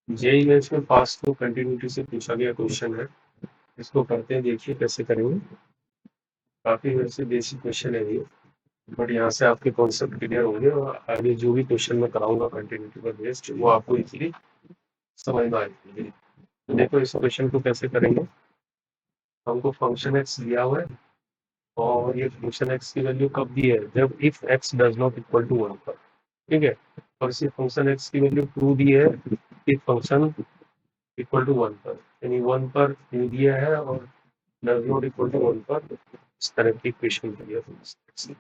JEE mains में pass through continuity से पूछा गया क्वेश्चन है। इसको करते हैं, देखिए कैसे करेंगे। काफी वैसे बेसिक क्वेश्चन है ये, बट यहाँ से आपके कॉन्सेप्ट क्लियर होंगे और आगे जो भी क्वेश्चन मैं कराऊंगा कंटिन्यूटी पर बेस्ड वो आपको इजीली समझ में आएगी। तो देखो इस क्वेश्चन को कैसे करेंगे। हमको फंक्शन एक्स दिया हुआ है और ये फंक्शन एक्स की वैल्यू कब दी है, जब if x does not equal to 1 पर। ठीक है, और इसी फंक्शन एक्स की वैल्यू 2 दी है इफ फंक्शन इक्वल टू 1 पर, यानी 1 पर 2 दिया है और डज नॉट इक्वल टू 1 पर इस तरह की इक्वेशन दी है।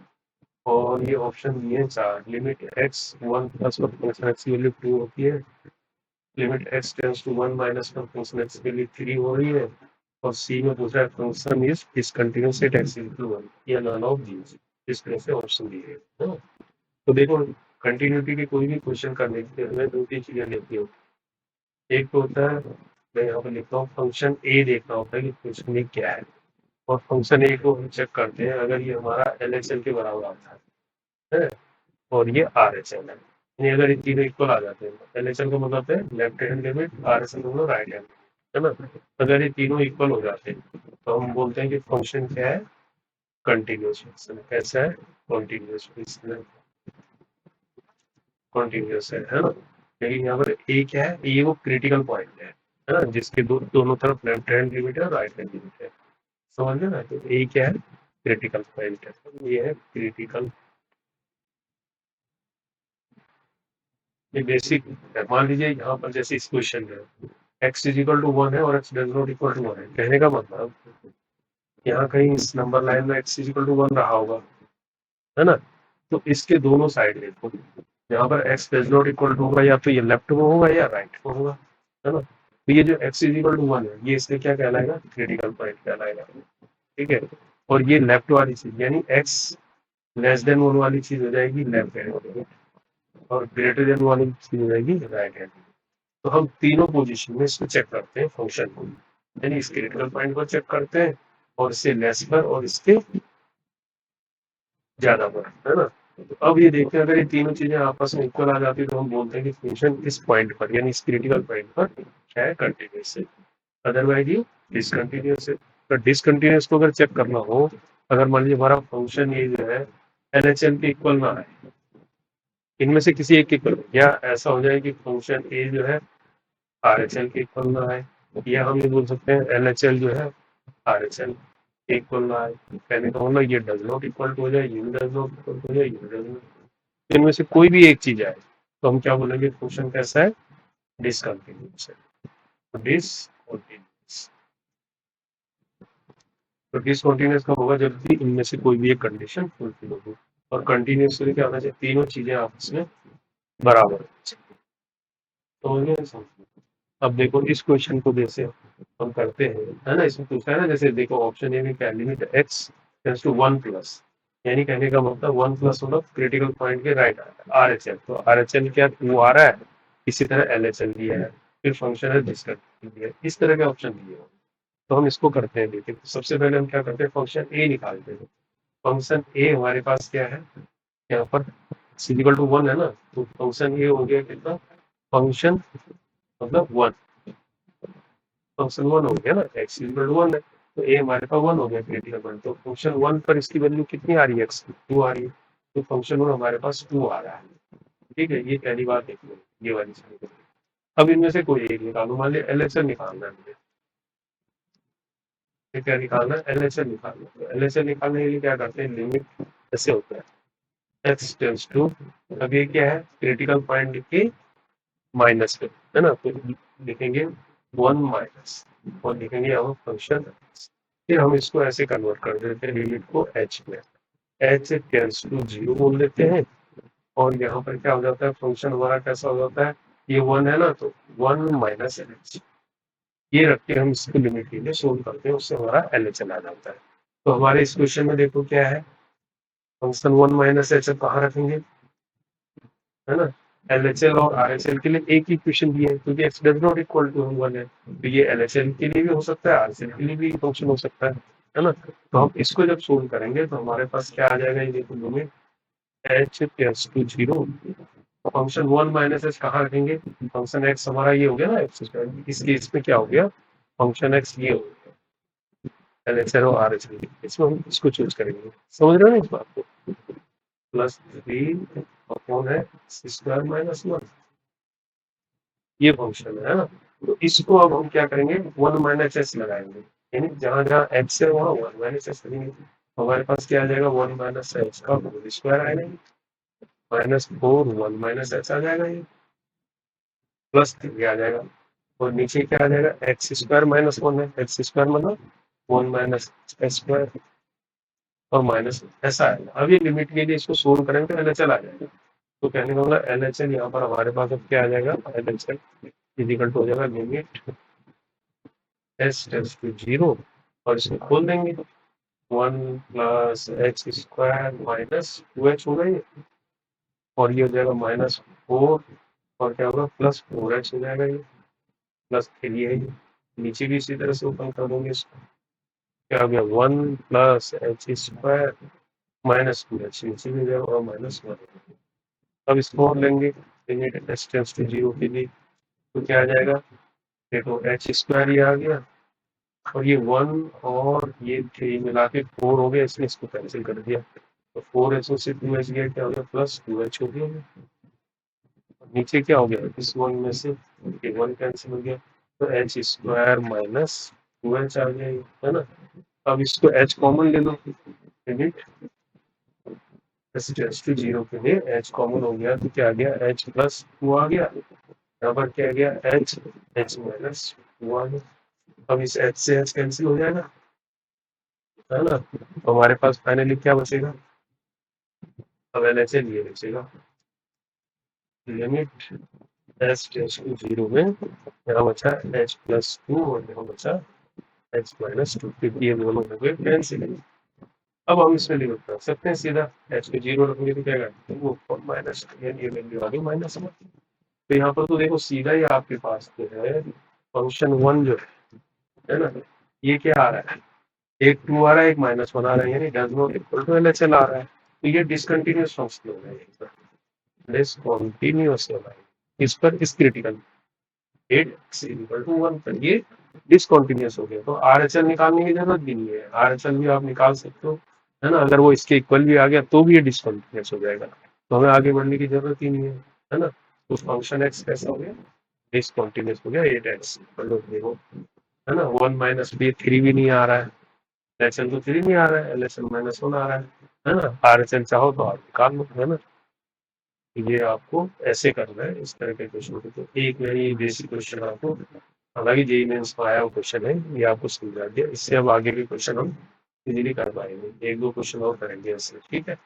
और ये ऑप्शन दिए हैं चार। लिमिट एक्स 1 प्लस पर फंक्शन एक्स की वैल्यू 2 होती है, limit x tends to 1 minus पर फंक्शन एक्स की वैल्यू 3 हो रही है, और सी में दूसरा function is discontinuous at x equal 1 या नन ऑफ दीज। इस तरह से ऑप्शन दिए हैं ना। तो देखो कंटिन्यूटी के कोई भी क्वेश्चन करने के लिए हमें दो तीन चीजें लिखनी होती है। एक तो होता है, मैं यहाँ पे लिखता हूँ फंक्शन ए, देखना होता है कि क्वेश्चन में क्या है, और फंक्शन ए को हम चेक करते हैं अगर ये हमारा एल के बराबर आता है, और ये आर एच एल है। यानी अगर ये तीनों इक्वल आ जाते हैं, एल एच एल का मतलब है left hand limit, are H L का मतलब राइट हैंड, है ना। अगर ये तीनों इक्वल हो जाते हैं तो हम बोलते हैं कि फंक्शन क्या है, कंटिन्यूस फंक्शन। कैसा है, कॉन्टिन्यूस फंक्शन, कॉन्टिन्यूस है ना। लेकिन यहाँ पर ए क्या है, ये वो क्रिटिकल पॉइंट है ना, जिसके दोनों तरफ लेफ्ट हैंड लिमिट है और राइट हैंड लिमिट है। समझ गए ना, तो ए क्या है, क्रिटिकल पॉइंट है, ये है क्रिटिकल। ये बेसिक है। मान लीजिए यहाँ पर जैसे इस क्वेश्चन में एक्स इज इक्वल टू 1 है और x does not equal to 1 है, कहने का मतलब यहाँ कहीं इस नंबर लाइन में एक्स इज इक्वल टू 1 रहा होगा, है ना। तो इसके दोनों साइड देखो, यहाँ पर x does not equal to होगा या तो ये लेफ्ट में होगा या राइट में होगा, है ना। तो ये जो एक्स इज इक्वल टू 1 है ये इसलिए क्या कहलाएगा, क्रिटिकल पॉइंट कहलाएगा। ठीक है, और ये लेफ्ट वाली चीज यानी एक्स लेस देन 1 वाली चीज हो जाएगी लेफ्ट हैंड, और ग्रेटर देन वाली चीज हो जाएगी राइट हैंड। तो हम तीनों पोजीशन में इसको चेक करते हैं फंक्शन को, यानी इस क्रिटिकल पॉइंट पर चेक करते हैं और इससे लेस पर और इसके ज्यादा पर, है ना। तो अब ये देखते हैं अगर ये तीनों चीजें आपस में इक्वल आ जाती है तो हम बोलते हैं कि फंक्शन इस पॉइंट पर यानी इस क्रिटिकल पॉइंट पर क्या है, कंटिन्यूस है। अदरवाइज ये डिसकंटिन्यूस है। तो डिसकंटिन्यूस को अगर चेक करना हो, अगर मान लीजिए हमारा फंक्शन ये जो है एल के इक्वल ना है, इनमें से किसी एक के इक्वल, या ऐसा हो जाए कि फंक्शन ए जो है RHL के इक्वल ना आए, या हम ये बोल सकते हैं LHL जो है RHL के इक्वल ना आए। कहने का मतलब ये डज नॉट इक्वल टू हो जाए, ये डज नॉट इक्वल टू हो जाए, ये डज नॉट, इनमें से कोई भी एक चीज आए तो हम क्या बोलेंगे, फंक्शन कैसा है, डिसकंटिन्यूअस है। डिसकंटिन्यूअस, तो डिसकंटिन्यूअस कब होगा, जब भी इनमें से कोई भी एक कंडीशन फुलफिल होगी। और कंटिन्यूअस के लिए क्या होना चाहिए, तीनों चीजें आपस में बराबर होनी चाहिए। तो अब देखो इस क्वेश्चन को जैसे हम करते हैं, है ना, इसमें पूछा है ना, जैसे देखो ऑप्शन ए में क्या, limit x tends to 1 plus, यानी कहने का मतलब 1 प्लस मतलब क्रिटिकल पॉइंट के राइट आर एच एल, तो आर एच एल क्या वो आ रहा है, इसी तरह एल एच एल दिया है, फिर फंक्शन है डिस्कंटिन्यूअस दिया है, इस तरह के ऑप्शन दिए हैं। तो हम इसको करते हैं, देखिए तो सबसे पहले हम क्या करते हैं, फंक्शन ए निकालते हैं। फंक्शन ए हमारे पास क्या है, यहाँ पर सिजिकल टू 1 है ना, तो फंक्शन ए हो गया कितना, फंक्शन मतलब 1, फंक्शन 1 हो गया ना, एक्स इक्वल टू 1 है तो ए हमारे पास 1 हो गया क्रिटिकल पॉइंट, तो फंक्शन 1 पर इसकी वैल्यू कितनी आ रही है, एक्स 2 आ रही है, तो फंक्शन 1 हमारे पास 2 आ रहा है। ठीक है, ये पहली बात देख लो, ये वाली चीज। अब इनमें से कोई एक निकालो, मान लिया एलएचएल निकालना है मुझे, ये क्या निकालना है, एलएचएल निकालना, तो एलएचएल निकालने के लिए क्या करते हैं, लिमिट ऐसे होता है एक्स टेंस टू, अब ये क्या है, क्रिटिकल पॉइंट लिख के माइनस पे, है ना, तो लिखेंगे 1 माइनस, और लिखेंगे हम फंक्शन, फिर हम इसको ऐसे कन्वर्ट कर देते हैं लिमिट को एच में, एच टेंस टू 0 बोल देते हैं, और यहाँ पर क्या हो जाता है, फंक्शन हमारा कैसा हो जाता है, ये 1 है ना, तो 1 माइनस एल एच, ये रख के हम इसको लिमिट के लिए सोल्व करते हैं, उससे हमारा एल एच आ जाता है। तो हमारे इस क्वेश्चन में देखो क्या है, फंक्शन 1 माइनस एच कहाँ रखेंगे, है ना। एलएचएल और आरएचएल के लिए एक ही इक्वेशन दी है, क्योंकि x does not equal to 1 है, तो ये एलएचएल के लिए भी हो सकता है, आरएचएल के लिए भी फंक्शन हो सकता है ना। तो हम इसको जब सोल्व करेंगे तो हमारे पास क्या आ जाएगा, ये देखो limit h tends to 0, function 1 minus h कहाँ रखेंगे? फंक्शन एक्स हमारा ये हो गया ना एक्स स्क्वायर, इस केस में क्या हो गया, फंक्शन एक्स ये हो गया एल एच और आर एच, इसमें हम इसको चूज करेंगे। समझ रहे हो ना इस बात को? Plus 3 upon x square minus 1, ये फंक्शन है ना। तो इसको अब हम क्या करेंगे, 1 माइनस एच लगाएंगे, यानी जहां जहां एक्स है वहां 1 माइनस एच लगेंगे। हमारे पास क्या आ जाएगा, 1 माइनस एच का होल स्क्वायर आएगा, माइनस 4 1 माइनस एच आ जाएगा, ये प्लस 3 आ जाएगा। और नीचे क्या आ जाएगा, एक्स स्क्वायर माइनस 1 है, एक्स स्क्वायर मतलब 1 माइनस एच स्क्वायर और माइनस ऐसा आएगा। अब ये लिमिट के लिए इसको सोल्व करेंगे तो एलएचएल आ जाएगा। तो कहने का मतलब एलएचएल यहाँ पर हमारे पास अब क्या आ जाएगा, एलएचएल इक्वल टू हो जाएगा लिमिट एस टेंड्स टू 0 और इसको खोल देंगे, 1 plus H square minus 2h होगा ये, और ये हो जाएगा माइनस 4 और क्या होगा प्लस 4h हो जाएगा, ये प्लस 3 है ये। नीचे भी इसी तरह से ओपन कर देंगे इसको, क्या हो गया 1 plus H square minus 2h, नीचे भी जाएगा और माइनस 1। अब इसको और लेंगे लिमिट एस टेंड्स टू 0 के लिए, तो क्या आ जाएगा, देखो एच स्क्वायर ये आ गया और ये 1 और ये 3 मिला के 4 हो गया, इसने इसको कैंसिल कर दिया, तो 4h से 2h गया, क्या हो गया प्लस 2h हो गया। नीचे क्या हो गया, इस 1 में से 1 कैंसिल हो गया, तो एच स्क्वायर माइनस 2h आ गया, है ना। अब इसको h कॉमन ले लो, लिमिट एस टेंड्स टू 0 के लिए h कॉमन हो गया, तो क्या आ गया h प्लस 2 आ गया, यहाँ पर क्या गया h माइनस 2 आ गया। अब इस h से h कैंसिल हो जाएगा, है ना। तो हमारे पास फाइनली क्या बचेगा, अब एलएचएल ये बचेगा, लिमिट एस टेंड्स टू 0 में यहाँ बचा h प्लस 2 और यहाँ बचा h माइनस 2, क्योंकि ये दोनों हो गए कैंसिल। अब हम इसमें लिमिट कर सकते हैं सीधा, h को 0 रखेंगे तो क्या करते हैं वो माइनस, ये वैल्यू आ गई माइनस 1। तो यहाँ पर तो देखो सीधा ही आपके पास जो है फंक्शन 1 जो है ना, ये क्या आ रहा है, एक 2 आ रहा है, एक माइनस 1 आ रहा है, यानी does not equal to LHL आ रहा है। तो ये डिसकंटिन्यूअस फंक्शन हो रहा है, डिसकंटिन्यूअस हो रहा है इस पर, इस क्रिटिकल 8 = 1 पर ये डिसकंटिन्यूअस हो गया। तो आरएचएल निकालने की जरूरत भी नहीं है, आरएचएल भी आप निकाल सकते हो, है ना। अगर वो इसके इक्वल भी आ गया तो भी ये डिसकंटिन्यूअस हो जाएगा, तो हमें आगे बढ़ने की जरूरत ही नहीं है ना। तो फंक्शन एक्स कैसा हो गया, डिसकंटिन्यूअस हो गया, 8x देखो, है ना। 1 माइनस बी 3 भी नहीं आ रहा है, एलएचएल तो 3 नहीं आ रहा है, एलएचएल माइनस 1 आ रहा है ना। आरएचएल चाहो तो आप निकाल लो, है ना। ये आपको ऐसे करना है, इस तरह के क्वेश्चन को। तो एक यही बेसिक क्वेश्चन आपको, हालांकि जेई मेंस में आया हुआ क्वेश्चन है, ये आपको समझा दिया। इससे अब आगे भी क्वेश्चन हम इजीली कर पाएंगे, एक दो क्वेश्चन और करेंगे ऐसे, ठीक है।